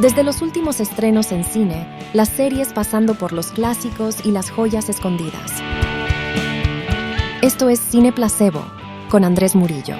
Desde los últimos estrenos en cine, las series pasando por los clásicos y las joyas escondidas. Esto es Cine Placebo, con Andrés Murillo.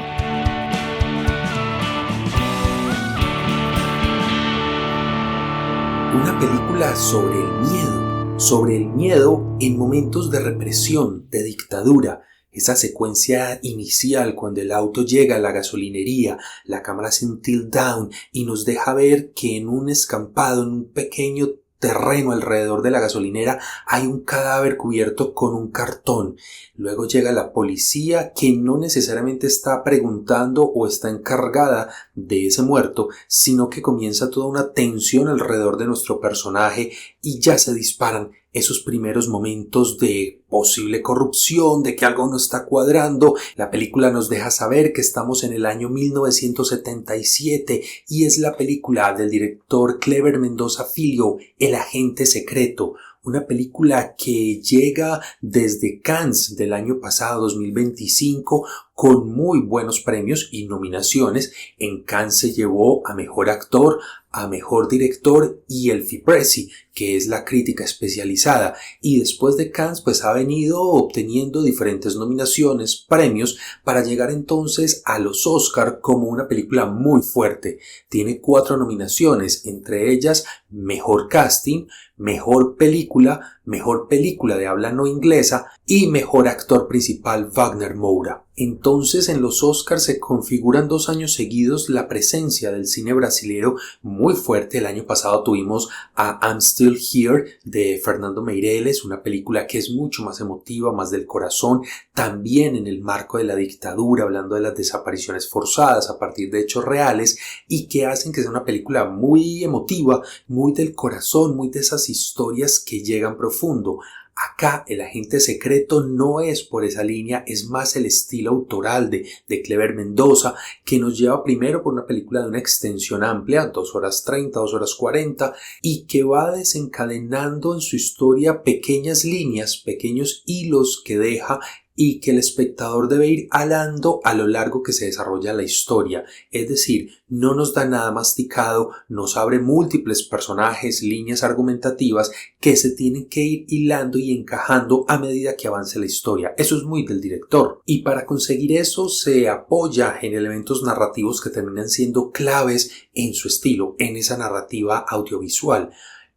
Una película sobre el miedo en momentos de represión, de dictadura. Esa secuencia inicial cuando el auto llega a la gasolinería, la cámara hace un tilt down y nos deja ver que en un escampado, en un pequeño terreno alrededor de la gasolinera hay un cadáver cubierto con un cartón. Luego llega la policía que no necesariamente está preguntando o está encargada de ese muerto, sino que comienza toda una tensión alrededor de nuestro personaje y ya se disparan esos primeros momentos de posible corrupción, de que algo no está cuadrando. La película nos deja saber que estamos en el año 1977 y es la película del director Kleber Mendoza Filho, El agente secreto. Una película que llega desde Cannes del año pasado, 2025, con muy buenos premios y nominaciones. En Cannes se llevó a Mejor Actor, a Mejor Director y el FIPRESI, que es la crítica especializada. Y después de Cannes, pues ha venido obteniendo diferentes nominaciones, premios, para llegar entonces a los Oscar como una película muy fuerte. Tiene 4 nominaciones, entre ellas Mejor Casting, Mejor Película de habla no inglesa y Mejor Actor Principal Wagner Moura. Entonces en los Oscars se configuran 2 años seguidos la presencia del cine brasilero muy fuerte. El año pasado tuvimos a I'm Still Here de Fernando Meirelles, una película que es mucho más emotiva, más del corazón, también en el marco de la dictadura, hablando de las desapariciones forzadas a partir de hechos reales y que hacen que sea una película muy emotiva, muy del corazón, muy de esas historias que llegan profundo. Acá El agente secreto no es por esa línea, es más el estilo autoral de Kleber Mendoza, que nos lleva primero por una película de una extensión amplia, 2 horas 30, 2 horas 40, y que va desencadenando en su historia pequeñas líneas, pequeños hilos que deja y que el espectador debe ir alando a lo largo que se desarrolla la historia. Es decir, no nos da nada masticado, nos abre múltiples personajes, líneas argumentativas que se tienen que ir hilando y encajando a medida que avance la historia. Eso es muy del director. Y para conseguir eso se apoya en elementos narrativos que terminan siendo claves en su estilo, en esa narrativa audiovisual.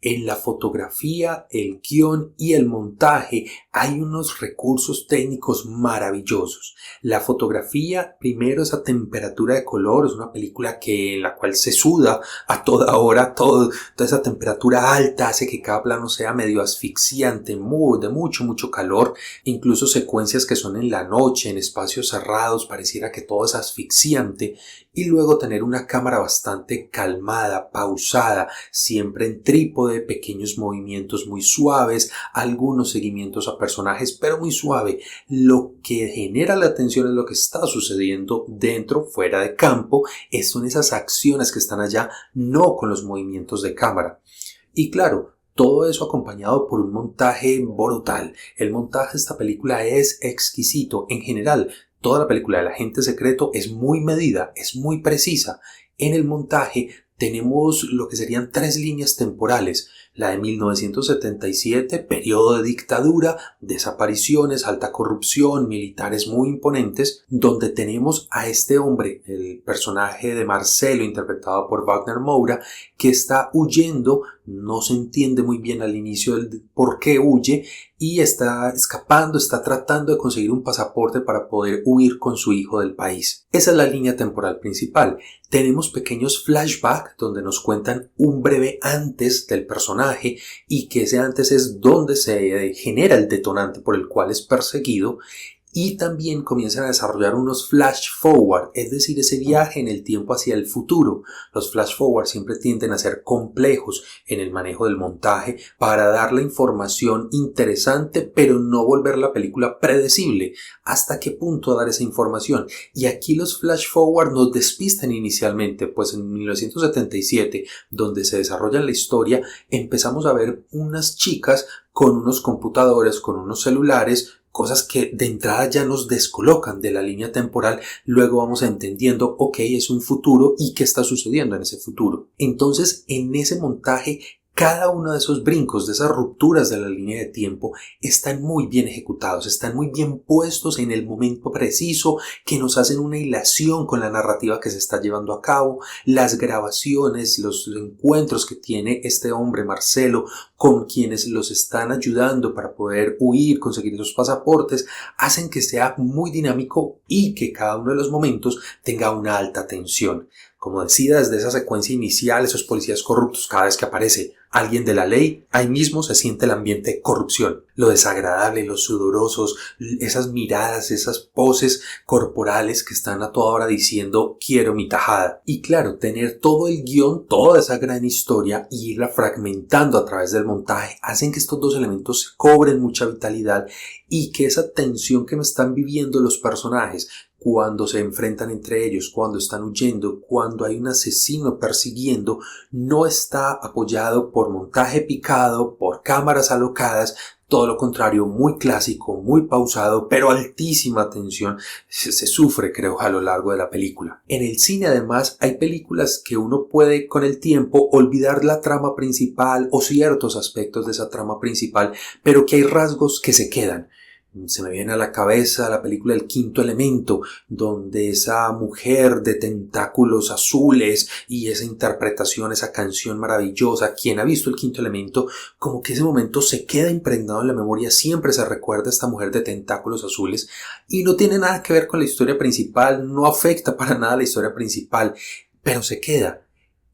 En la fotografía, el guión y el montaje hay unos recursos técnicos maravillosos. La fotografía, primero esa temperatura de color, es una película en la cual se suda a toda hora, toda esa temperatura alta hace que cada plano sea medio asfixiante, de mucho calor, incluso secuencias que son en la noche, en espacios cerrados, pareciera que todo es asfixiante. Y luego tener una cámara bastante calmada, pausada, siempre en trípode, pequeños movimientos muy suaves, algunos seguimientos a personajes, pero muy suave. Lo que genera la atención es lo que está sucediendo dentro, fuera de campo, son esas acciones que están allá, no con los movimientos de cámara. Y claro, todo eso acompañado por un montaje brutal. El montaje de esta película es exquisito. En general, toda la película del agente secreto es muy medida, es muy precisa. En el montaje tenemos lo que serían 3 líneas temporales. La de 1977, periodo de dictadura, desapariciones, alta corrupción, militares muy imponentes, donde tenemos a este hombre, el personaje de Marcelo, interpretado por Wagner Moura, que está huyendo, no se entiende muy bien al inicio del por qué huye, y está escapando, está tratando de conseguir un pasaporte para poder huir con su hijo del país. Esa es la línea temporal principal. Tenemos pequeños flashbacks donde nos cuentan un breve antes del personaje y que ese antes es donde se genera el detonante por el cual es perseguido. Y también comienzan a desarrollar unos flash forward, es decir, ese viaje en el tiempo hacia el futuro. Los flash forward siempre tienden a ser complejos en el manejo del montaje para dar la información interesante, pero no volver la película predecible. ¿Hasta qué punto dar esa información? Y aquí los flash forward nos despistan inicialmente, pues en 1977, donde se desarrolla la historia, empezamos a ver unas chicas con unos computadores, con unos celulares, cosas que de entrada ya nos descolocan de la línea temporal. Luego vamos entendiendo, ok, es un futuro y qué está sucediendo en ese futuro. Entonces, en ese montaje, cada uno de esos brincos, de esas rupturas de la línea de tiempo, están muy bien ejecutados, están muy bien puestos en el momento preciso, que nos hacen una hilación con la narrativa que se está llevando a cabo. Las grabaciones, los encuentros que tiene este hombre, Marcelo, con quienes los están ayudando para poder huir, conseguir esos pasaportes, hacen que sea muy dinámico y que cada uno de los momentos tenga una alta tensión. Como decía, desde esa secuencia inicial, esos policías corruptos, cada vez que aparece alguien de la ley, ahí mismo se siente el ambiente de corrupción. Lo desagradable, los sudorosos, esas miradas, esas poses corporales que están a toda hora diciendo quiero mi tajada. Y claro, tener todo el guión, toda esa gran historia y irla fragmentando a través del montaje hacen que estos dos elementos cobren mucha vitalidad y que esa tensión que me están viviendo los personajes cuando se enfrentan entre ellos, cuando están huyendo, cuando hay un asesino persiguiendo, no está apoyado por montaje picado, por cámaras alocadas, todo lo contrario, muy clásico, muy pausado, pero altísima tensión. Se sufre, creo, a lo largo de la película. En el cine, además, hay películas que uno puede, con el tiempo, olvidar la trama principal o ciertos aspectos de esa trama principal, pero que hay rasgos que se quedan. Se me viene a la cabeza la película El Quinto Elemento, donde esa mujer de tentáculos azules y esa interpretación, esa canción maravillosa, quien ha visto El Quinto Elemento, como que ese momento se queda impregnado en la memoria, siempre se recuerda a esta mujer de tentáculos azules y no tiene nada que ver con la historia principal, no afecta para nada la historia principal, pero se queda.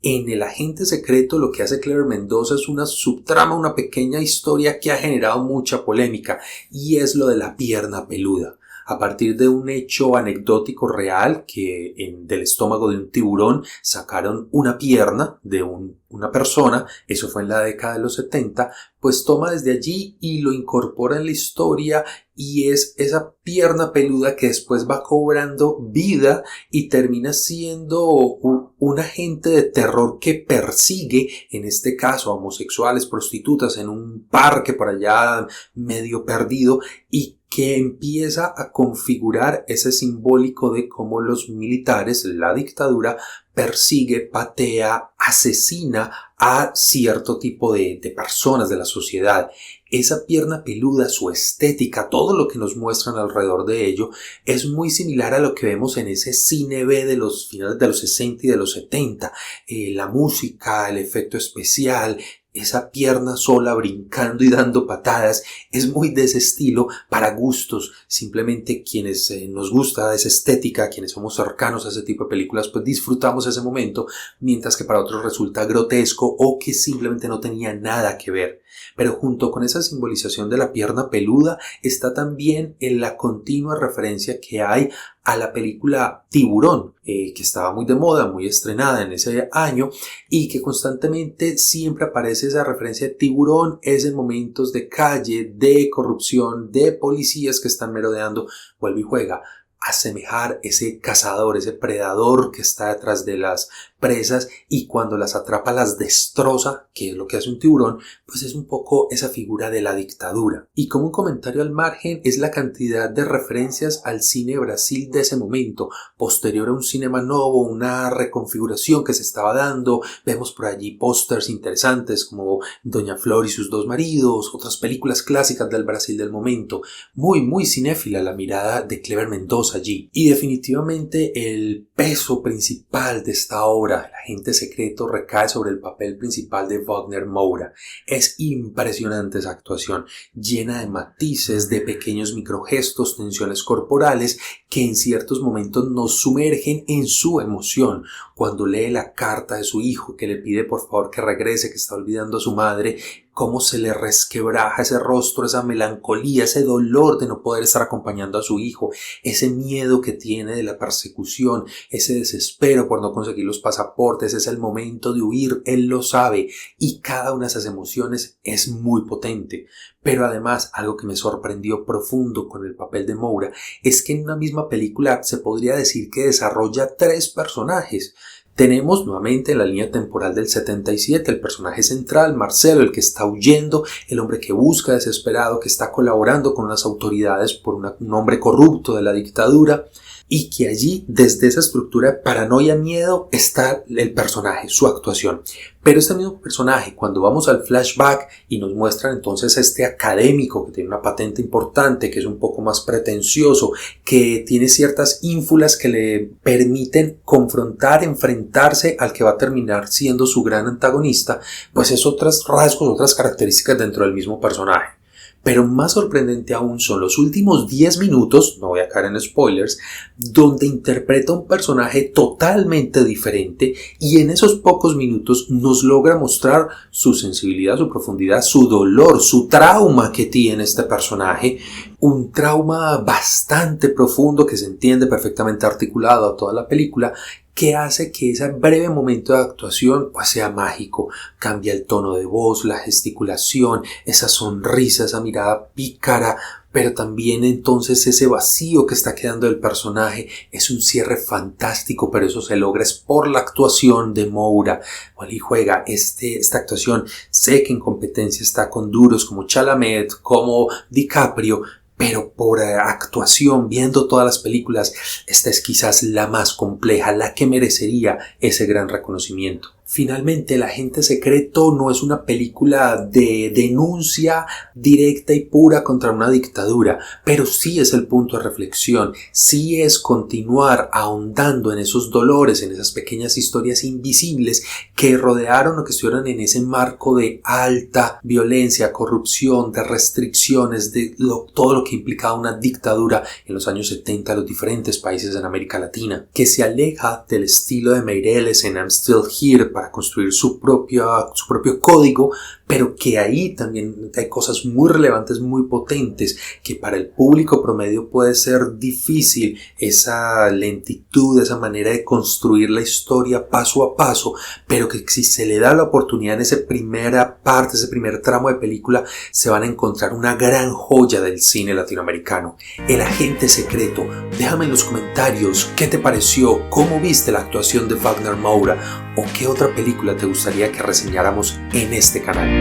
En El Agente Secreto lo que hace Clever Mendoza es una subtrama, una pequeña historia que ha generado mucha polémica y es lo de la pierna peluda. A partir de un hecho anecdótico real que del estómago de un tiburón sacaron una pierna de una persona, eso fue en la década de los 70, pues toma desde allí y lo incorpora en la historia y es esa pierna peluda que después va cobrando vida y termina siendo un agente de terror que persigue, en este caso, a homosexuales, prostitutas en un parque por allá medio perdido y que empieza a configurar ese simbólico de cómo los militares, la dictadura, persigue, patea, asesina a cierto tipo de personas de la sociedad. Esa pierna peluda, su estética, todo lo que nos muestran alrededor de ello, es muy similar a lo que vemos en ese cine B de los finales de los 60 y de los 70. La música, el efecto especial, esa pierna sola brincando y dando patadas, es muy de ese estilo para gustos. Simplemente quienes nos gusta esa estética, quienes somos cercanos a ese tipo de películas, pues disfrutamos ese momento, mientras que para otros resulta grotesco o que simplemente no tenía nada que ver. Pero junto con esa simbolización de la pierna peluda está también en la continua referencia que hay a la película Tiburón, que estaba muy de moda, muy estrenada en ese año y que constantemente siempre aparece esa referencia de tiburón, es en momentos de calle, de corrupción, de policías que están merodeando, vuelve y juega a asemejar ese cazador, ese predador que está detrás de las presas y cuando las atrapa las destroza, que es lo que hace un tiburón, pues es un poco esa figura de la dictadura. Y como un comentario al margen es la cantidad de referencias al cine de Brasil de ese momento, posterior a un cinema novo, una reconfiguración que se estaba dando. Vemos por allí pósters interesantes como Doña Flor y sus dos maridos, otras películas clásicas del Brasil del momento. Muy, muy cinéfila la mirada de Clever Mendoza allí. Y definitivamente el peso principal de esta obra, El Agente Secreto, recae sobre el papel principal de Wagner Moura. Es impresionante esa actuación, llena de matices, de pequeños microgestos, tensiones corporales que en ciertos momentos nos sumergen en su emoción. Cuando lee la carta de su hijo que le pide por favor que regrese, que está olvidando a su madre, cómo se le resquebraja ese rostro, esa melancolía, ese dolor de no poder estar acompañando a su hijo, ese miedo que tiene de la persecución, ese desespero por no conseguir los pasaportes, es el momento de huir, él lo sabe y cada una de esas emociones es muy potente. Pero además, algo que me sorprendió profundo con el papel de Moura es que en una misma película se podría decir que desarrolla tres personajes Tenemos nuevamente en la línea temporal del 77 el personaje central, Marcelo, el que está huyendo, el hombre que busca desesperado, que está colaborando con las autoridades por un hombre corrupto de la dictadura, y que allí, desde esa estructura de paranoia, miedo, está el personaje, su actuación. Pero este mismo personaje, cuando vamos al flashback y nos muestran entonces este académico que tiene una patente importante, que es un poco más pretencioso, que tiene ciertas ínfulas que le permiten confrontar, enfrentarse al que va a terminar siendo su gran antagonista, pues es otros rasgos, otras características dentro del mismo personaje. Pero más sorprendente aún son los últimos 10 minutos, no voy a caer en spoilers, donde interpreta un personaje totalmente diferente y en esos pocos minutos nos logra mostrar su sensibilidad, su profundidad, su dolor, su trauma que tiene este personaje. Un trauma bastante profundo que se entiende perfectamente articulado a toda la película, que hace que ese breve momento de actuación pues sea mágico. Cambia el tono de voz, la gesticulación, esa sonrisa, esa mirada pícara, pero también entonces ese vacío que está quedando del personaje. Es un cierre fantástico, pero eso se logra es por la actuación de Moura. Wally juega esta actuación. Sé que en competencia está con duros como Chalamet, como DiCaprio, pero por actuación, viendo todas las películas, esta es quizás la más compleja, la que merecería ese gran reconocimiento. Finalmente, El Agente Secreto no es una película de denuncia directa y pura contra una dictadura, pero sí es el punto de reflexión, sí es continuar ahondando en esos dolores, en esas pequeñas historias invisibles que rodearon o que estuvieron en ese marco de alta violencia, corrupción, de restricciones, de todo lo que implicaba una dictadura en los años 70 en los diferentes países en América Latina, que se aleja del estilo de Meirelles en I'm Still Here para construir su propio código, pero que ahí también hay cosas muy relevantes, muy potentes, que para el público promedio puede ser difícil esa lentitud, esa manera de construir la historia paso a paso, pero que si se le da la oportunidad en esa primera parte, ese primer tramo de película, se van a encontrar una gran joya del cine latinoamericano. El Agente Secreto. Déjame en los comentarios qué te pareció, cómo viste la actuación de Wagner Moura o qué otra película te gustaría que reseñáramos en este canal.